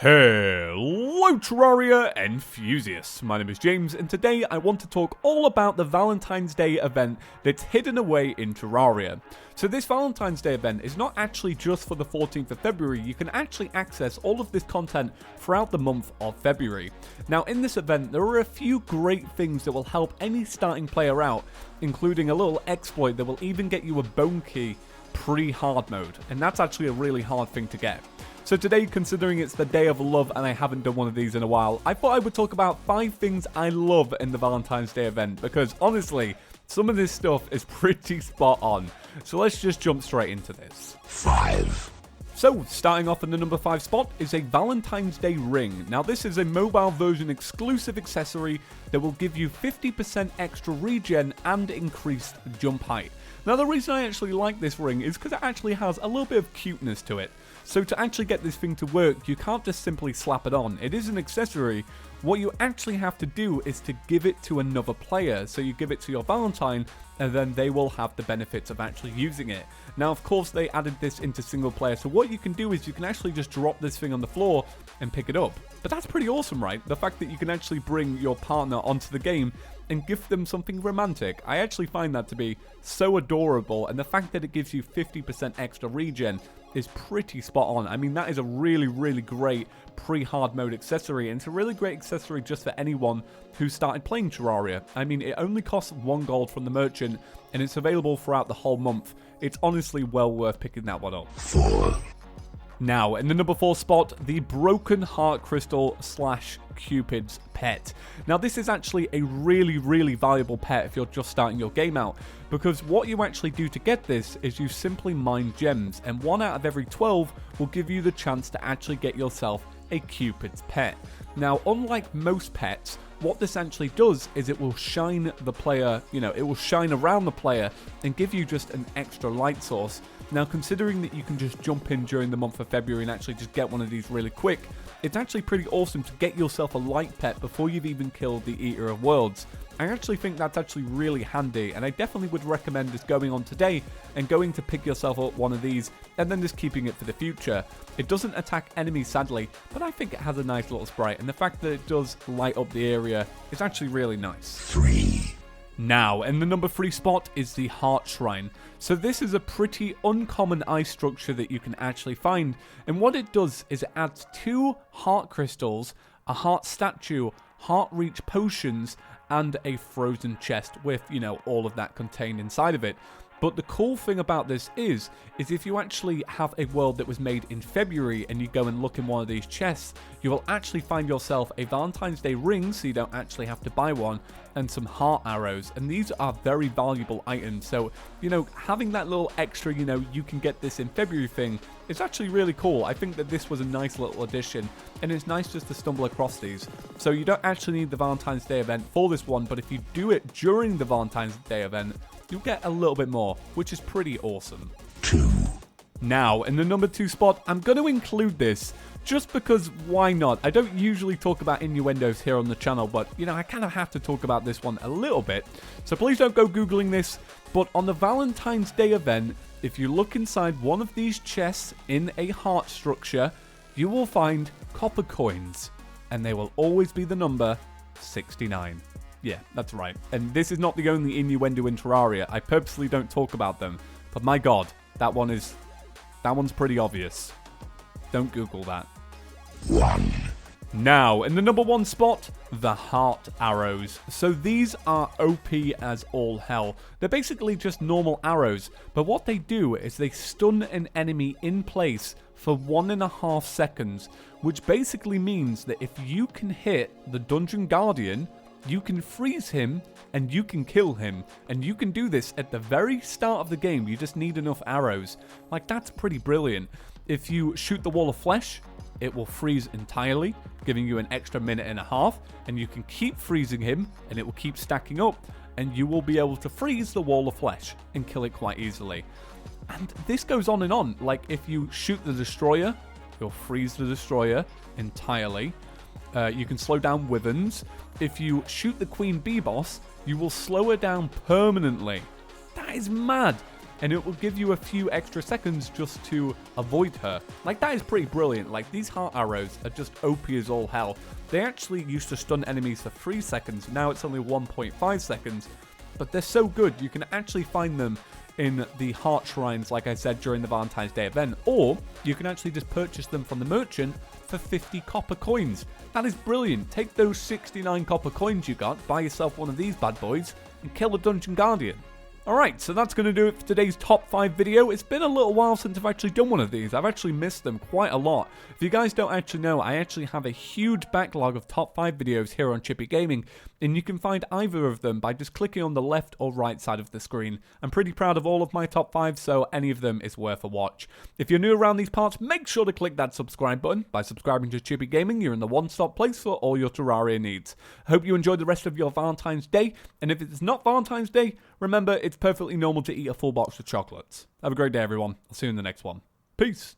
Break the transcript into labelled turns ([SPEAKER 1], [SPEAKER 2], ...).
[SPEAKER 1] Hello Terraria enthusiasts, my name is James and today I want to talk all about the Valentine's Day event that's hidden away in Terraria. So this Valentine's Day event is not actually just for the 14th of February, you can actually access all of this content throughout the month of February. Now in this event there are a few great things that will help any starting player out, including a little exploit that will even get you a bone key pre-hard mode, and that's actually a really hard thing to get. So today, considering it's the day of love and I haven't done one of these in a while, I thought I would talk about 5 things I love in the Valentine's Day event, because honestly, some of this stuff is pretty spot on. So let's just jump straight into this.
[SPEAKER 2] 5.
[SPEAKER 1] So, starting off in the number 5 spot is a Valentine's Day Ring. Now this is a mobile version exclusive accessory that will give you 50% extra regen and increased jump height. Now the reason I actually like this ring is because it actually has a little bit of cuteness to it. So to actually get this thing to work, you can't just simply slap it on. It is an accessory. What you actually have to do is to give it to another player. So you give it to your Valentine, and then they will have the benefits of actually using it. Now, of course, they added this into single player. So what you can do is you can actually just drop this thing on the floor and pick it up. But that's pretty awesome, right? The fact that you can actually bring your partner onto the game and give them something romantic. I actually find that to be so adorable. And the fact that it gives you 50% extra regen is pretty spot on. I mean, that is a really, really great pre-hard mode accessory, and it's a really great accessory just for anyone who started playing Terraria. I mean, it only costs 1 gold from the merchant, and it's available throughout the whole month. It's honestly well worth picking that one up.
[SPEAKER 2] 4.
[SPEAKER 1] Now, in the number 4 spot, the Broken Heart Crystal / Cupid's Pet. Now, this is actually a really, really valuable pet if you're just starting your game out, because what you actually do to get this is you simply mine gems, and 1 out of every 12 will give you the chance to actually get yourself a Cupid's Pet. Now, unlike most pets, what this actually does is it will shine the player, it will shine around the player and give you just an extra light source. Now, considering that you can just jump in during the month of February and actually just get one of these really quick, it's actually pretty awesome to get yourself a light pet before you've even killed the Eater of Worlds. I actually think that's actually really handy, and I definitely would recommend just going on today and going to pick yourself up one of these and then just keeping it for the future. It doesn't attack enemies, sadly, but I think it has a nice little sprite, and the fact that it does light up the area is actually really nice.
[SPEAKER 2] 3.
[SPEAKER 1] Now, in the number 3 spot is the Heart Shrine. So this is a pretty uncommon ice structure that you can actually find, and what it does is it adds 2 heart crystals, a heart statue, heart reach potions, and a frozen chest with, all of that contained inside of it. But the cool thing about this is if you actually have a world that was made in February and you go and look in one of these chests, you will actually find yourself a Valentine's Day ring, so you don't actually have to buy one, and some heart arrows. And these are very valuable items. So, having that little extra, you can get this in February thing, is actually really cool. I think that this was a nice little addition, and it's nice just to stumble across these. So you don't actually need the Valentine's Day event for this one, but if you do it during the Valentine's Day event, you'll get a little bit more, which is pretty awesome.
[SPEAKER 2] 2.
[SPEAKER 1] Now, in the number 2 spot, I'm going to include this just because why not? I don't usually talk about innuendos here on the channel, but, I kind of have to talk about this one a little bit. So please don't go Googling this, but on the Valentine's Day event, if you look inside one of these chests in a heart structure, you will find copper coins, and they will always be the number 69. Yeah, that's right. And this is not the only innuendo in Terraria. I purposely don't talk about them. But my god, that one's pretty obvious. Don't Google that.
[SPEAKER 2] 1.
[SPEAKER 1] Now, in the number 1 spot, the heart arrows. So these are OP as all hell. They're basically just normal arrows, but what they do is they stun an enemy in place for 1.5 seconds, which basically means that if you can hit the Dungeon Guardian, you can freeze him and you can kill him, and you can do this at the very start of the game. You just need enough arrows. Like, that's pretty brilliant. If you shoot the wall of flesh, it will freeze entirely, giving you an extra 1.5 minutes, and you can keep freezing him and it will keep stacking up, and you will be able to freeze the wall of flesh and kill it quite easily. And this goes on and on. Like, if you shoot the destroyer, you'll freeze the destroyer entirely. You can slow down Wyverns. If you shoot the Queen Bee boss, you will slow her down permanently. That is mad. and it will give you a few extra seconds just to avoid her. Like, that is pretty brilliant. Like, these heart arrows are just OP as all hell. They actually used to stun enemies for 3 seconds, now it's only 1.5 seconds, but they're so good. You can actually find them in the heart shrines, like I said, during the Valentine's Day event, or you can actually just purchase them from the merchant for 50 copper coins. That is brilliant. Take those 69 copper coins you got, buy yourself one of these bad boys, and kill a Dungeon Guardian. Alright, so that's going to do it for today's top 5 video. It's been a little while since I've actually done one of these. I've actually missed them quite a lot. If you guys don't actually know, I actually have a huge backlog of top 5 videos here on ChippyGaming, and you can find either of them by just clicking on the left or right side of the screen. I'm pretty proud of all of my top 5, so any of them is worth a watch. If you're new around these parts, make sure to click that subscribe button. By subscribing to ChippyGaming, you're in the one-stop place for all your Terraria needs. I hope you enjoyed the rest of your Valentine's Day, and if it's not Valentine's Day, remember, it's perfectly normal to eat a full box of chocolates. Have a great day, everyone. I'll see you in the next one. Peace.